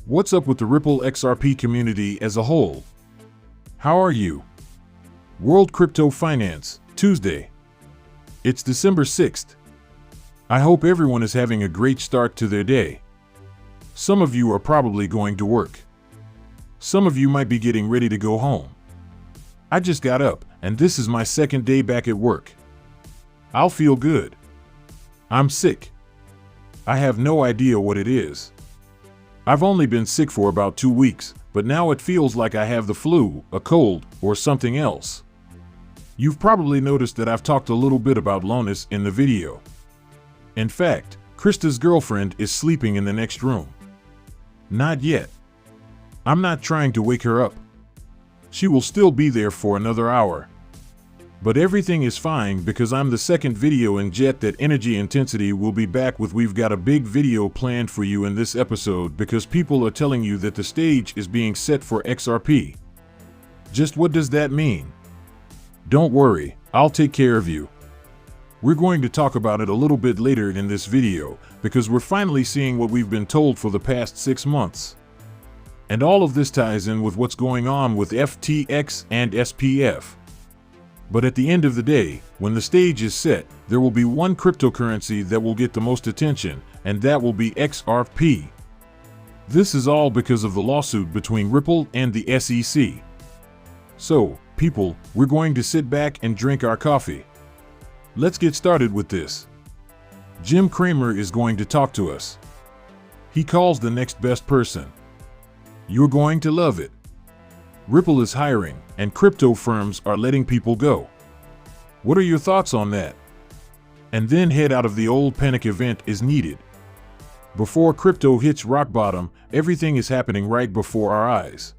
What's up with the Ripple XRP community as a whole? How are you? World Crypto Finance, Tuesday. It's December 6th. I hope everyone is having a great start to their day. Some of you are probably going to work. Some of you might be getting ready to go home. I just got up, and this is my second day back at work. I'll feel good. I'm sick. I have no idea what it is. I've only been sick for about 2 weeks, but now it feels like I have the flu, a cold, or something else. You've probably noticed that I've talked a little bit about Lonis in the video. In fact, Krista's girlfriend is sleeping in the next room. Not yet. I'm not trying to wake her up. She will still be there for another hour. But everything is fine because I'm the second video in Jet that Energy Intensity will be back with. We've got a big video planned for you in this episode because people are telling you that the stage is being set for XRP. Just what does that mean? Don't worry, I'll take care of you. We're going to talk about it a little bit later in this video because we're finally seeing what we've been told for the past 6 months. And all of this ties in with what's going on with FTX and SPF. But at the end of the day, when the stage is set, there will be one cryptocurrency that will get the most attention, and that will be XRP. This is all because of the lawsuit between Ripple and the SEC. So, people, we're going to sit back and drink our coffee. Let's get started with this. Jim Cramer is going to talk to us. He calls the next best person. You're going to love it. Ripple is hiring, and crypto firms are letting people go. What are your thoughts on that? And then head out of the old panic event is needed. Before crypto hits rock bottom, everything is happening right before our eyes.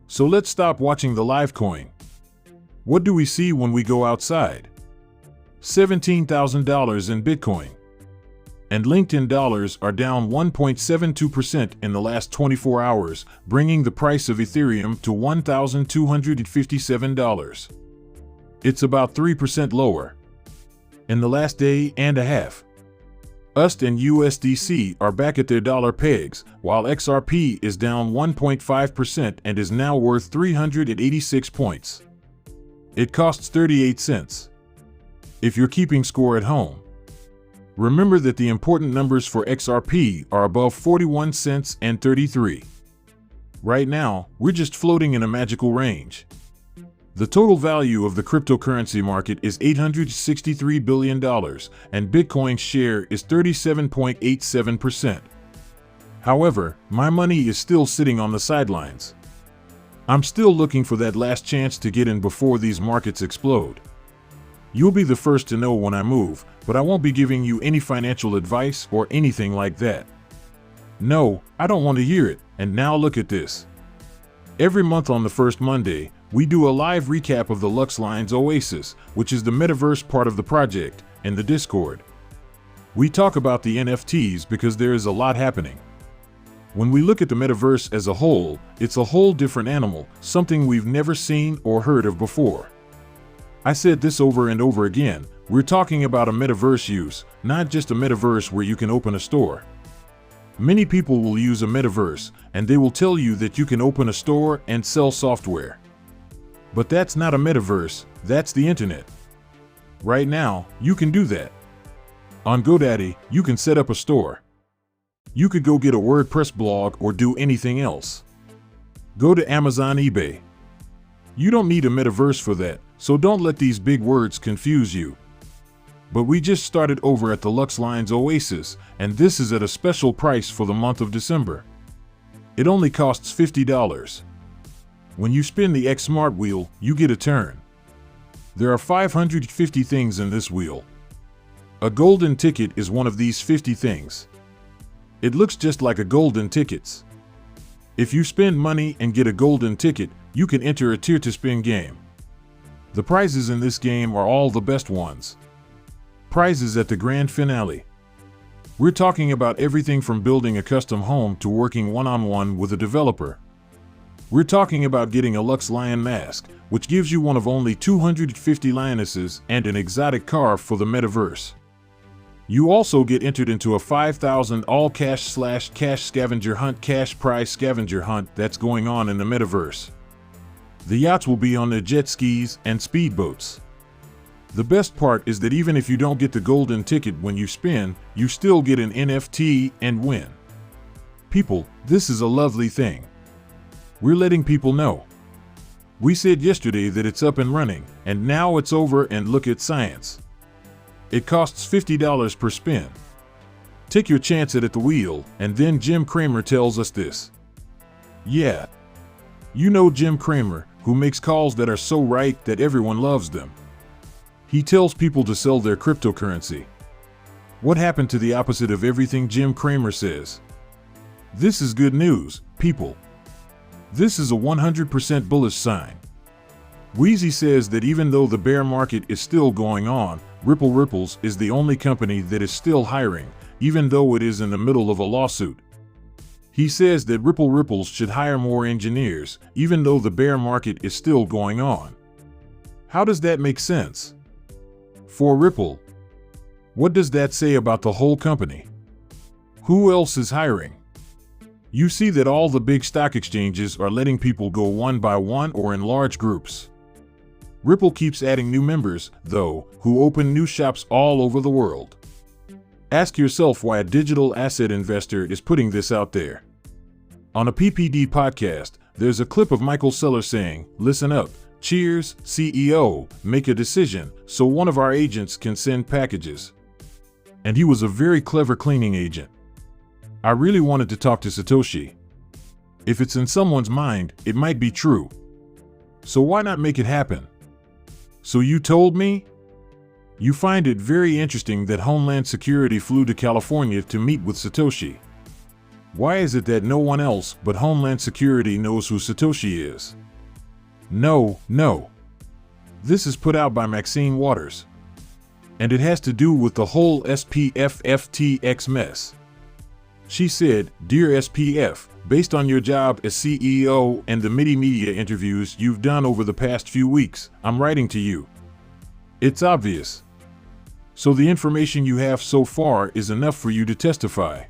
So let's stop watching the live coin. What do we see when we go outside? $17,000 in Bitcoin. And LinkedIn dollars are down 1.72% in the last 24 hours, bringing the price of Ethereum to $1,257. It's about 3% lower. In the last day and a half, USD and USDC are back at their dollar pegs, while XRP is down 1.5% and is now worth 386 points. It costs 38 cents. If you're keeping score at home, remember that the important numbers for XRP are above 41 cents and 33. Right now, we're just floating in a magical range. The total value of the cryptocurrency market is $863 billion, and Bitcoin's share is 37.87%. However, my money is still sitting on the sidelines. I'm still looking for that last chance to get in before these markets explode. You'll be the first to know when I move, but I won't be giving you any financial advice or anything like that. No, I don't want to hear it, and now look at this. Every month on the first Monday, we do a live recap of the LuxLines Oasis, which is the metaverse part of the project, in the Discord. We talk about the NFTs because there is a lot happening. When we look at the metaverse as a whole, it's a whole different animal, something we've never seen or heard of before. I said this over and over again, we're talking about a metaverse use, not just a metaverse where you can open a store. Many people will use a metaverse, and they will tell you that you can open a store and sell software. But that's not a metaverse, that's the internet. Right now, you can do that. On GoDaddy, you can set up a store. You could go get a WordPress blog or do anything else. Go to Amazon, eBay. You don't need a metaverse for that, so don't let these big words confuse you. But we just started over at the LuxLines Oasis, and this is at a special price for the month of December. It only costs $50. When you spin the X Smart wheel, you get a turn. There are 550 things in this wheel. A golden ticket is one of these 50 things. It looks just like a golden tickets. If you spend money and get a golden ticket, you can enter a tier-to-spin game. The prizes in this game are all the best ones. Prizes at the grand finale. We're talking about everything from building a custom home to working one-on-one with a developer. We're talking about getting a Lux Lion mask, which gives you one of only 250 lionesses and an exotic car for the metaverse. You also get entered into a 5,000 all-cash/cash scavenger hunt, cash prize scavenger hunt that's going on in the metaverse. The yachts will be on the jet skis and speedboats. The best part is that even if you don't get the golden ticket when you spin, you still get an NFT and win. People, this is a lovely thing. We're letting people know. We said yesterday that it's up and running, and now it's over, and look at science. It costs $50 per spin. Take your chance at the wheel, and then Jim Cramer tells us this. Yeah. You know Jim Cramer, who makes calls that are so right that everyone loves them. He tells people to sell their cryptocurrency. What happened to the opposite of everything Jim Cramer says? This is good news, people. This is a 100% bullish sign. Wheezy says that even though the bear market is still going on, Ripples is the only company that is still hiring, even though it is in the middle of a lawsuit. He says that Ripples should hire more engineers, even though the bear market is still going on. How does that make sense? For Ripple, what does that say about the whole company? Who else is hiring? You see that all the big stock exchanges are letting people go one by one or in large groups. Ripple keeps adding new members, though, who open new shops all over the world. Ask yourself why a digital asset investor is putting this out there. On a PPD podcast, there's a clip of Michael Saylor saying, "Listen up, cheers, CEO, make a decision so one of our agents can send packages." And he was a very clever cleaning agent. I really wanted to talk to Satoshi. If it's in someone's mind, it might be true. So why not make it happen? So you told me? You find it very interesting that Homeland Security flew to California to meet with Satoshi. Why is it that no one else but Homeland Security knows who Satoshi is? No. This is put out by Maxine Waters. And it has to do with the whole SPF-FTX mess. She said, "Dear SPF, based on your job as CEO and the many media interviews you've done over the past few weeks, I'm writing to you. It's obvious. So the information you have so far is enough for you to testify.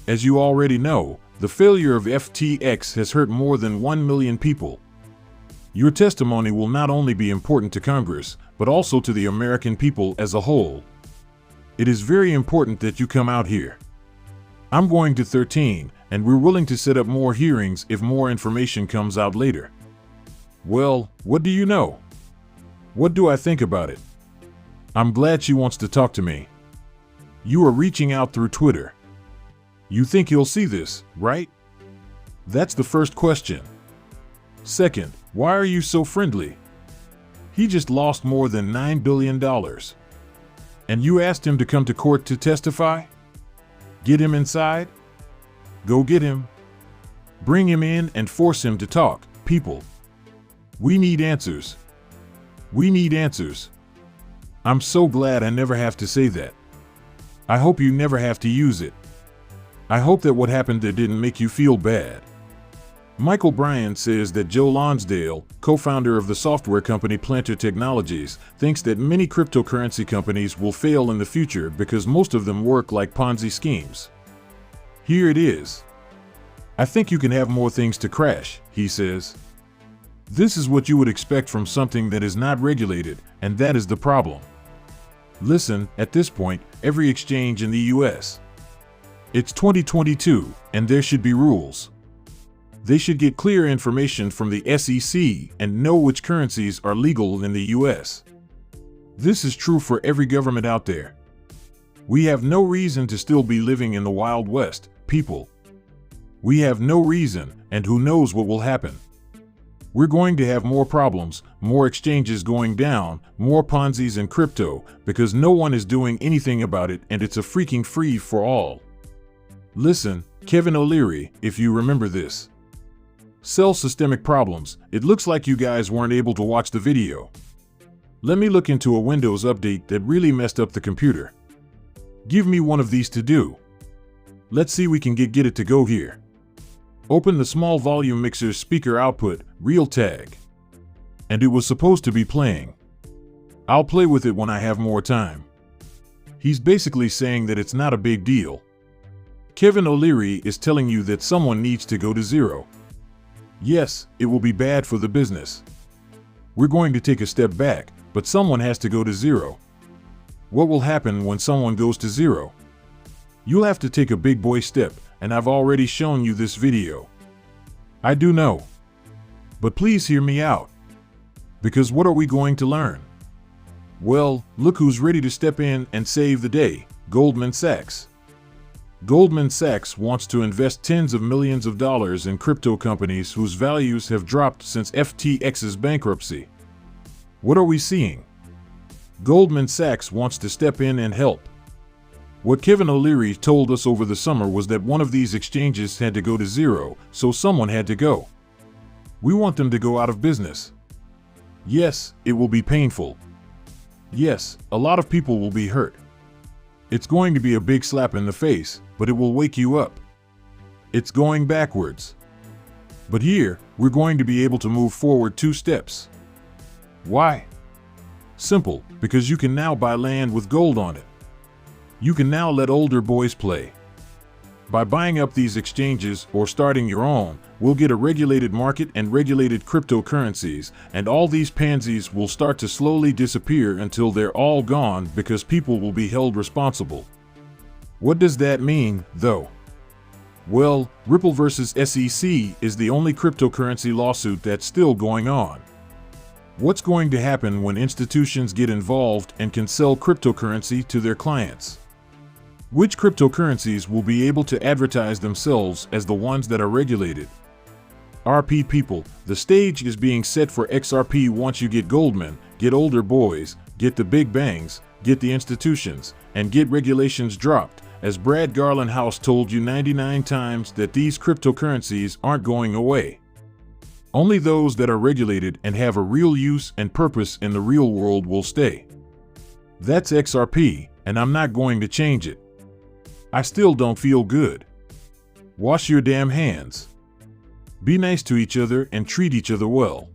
As you already know, the failure of FTX has hurt more than 1 million people. Your testimony will not only be important to Congress, but also to the American people as a whole. It is very important that you come out here. I'm going to 13, and we're willing to set up more hearings if more information comes out later." Well, what do you know? What do I think about it? I'm glad she wants to talk to me. You are reaching out through Twitter. You think he'll see this, right? That's the first question. Second, why are you so friendly? He just lost more than $9 billion. And you asked him to come to court to testify? Get him inside? Go get him. Bring him in and force him to talk, people. We need answers. We need answers. I'm so glad I never have to say that. I hope you never have to use it. I hope that what happened there didn't make you feel bad. Michael Bryan says that Joe Lonsdale, co-founder of the software company Planter Technologies, thinks that many cryptocurrency companies will fail in the future because most of them work like Ponzi schemes. Here it is. I think you can have more things to crash, he says. This is what you would expect from something that is not regulated, and that is the problem. Listen, at this point, every exchange in the US. It's 2022, and there should be rules. They should get clear information from the SEC and know which currencies are legal in the US. This is true for every government out there. We have no reason to still be living in the Wild West, people. We have no reason, and who knows what will happen. We're going to have more problems, more exchanges going down, more Ponzi's and crypto, because no one is doing anything about it, and it's a freaking free for all. Listen, Kevin O'Leary, if you remember this. Sell systemic problems. It looks like you guys weren't able to watch the video. Let me look into a Windows update that really messed up the computer. Give me one of these to do. Let's see we can get it to go here. Open the small volume mixer's speaker output, real tag. And it was supposed to be playing. I'll play with it when I have more time. He's basically saying that it's not a big deal. Kevin O'Leary is telling you that someone needs to go to zero. Yes, it will be bad for the business. We're going to take a step back, but someone has to go to zero. What will happen when someone goes to zero? You'll have to take a big boy step, and I've already shown you this video. I do know. But please hear me out. Because what are we going to learn? Well, look who's ready to step in and save the day, Goldman Sachs. Goldman Sachs wants to invest tens of millions of dollars in crypto companies whose values have dropped since FTX's bankruptcy. What are we seeing? Goldman Sachs wants to step in and help. What Kevin O'Leary told us over the summer was that one of these exchanges had to go to zero, so someone had to go. We want them to go out of business. Yes, it will be painful. Yes, a lot of people will be hurt. It's going to be a big slap in the face, but it will wake you up. It's going backwards. But here, we're going to be able to move forward 2 steps. Why? Simple, because you can now buy land with gold on it. You can now let older boys play. By buying up these exchanges or starting your own, we'll get a regulated market and regulated cryptocurrencies, and all these pansies will start to slowly disappear until they're all gone because people will be held responsible. What does that mean, though? Well, Ripple versus SEC is the only cryptocurrency lawsuit that's still going on. What's going to happen when institutions get involved and can sell cryptocurrency to their clients? Which cryptocurrencies will be able to advertise themselves as the ones that are regulated? RP people, the stage is being set for XRP once you get Goldman, get older boys, get the big bangs, get the institutions, and get regulations dropped, as Brad Garlinghouse told you 99 times that these cryptocurrencies aren't going away. Only those that are regulated and have a real use and purpose in the real world will stay. That's XRP, and I'm not going to change it. I still don't feel good. Wash your damn hands. Be nice to each other and treat each other well.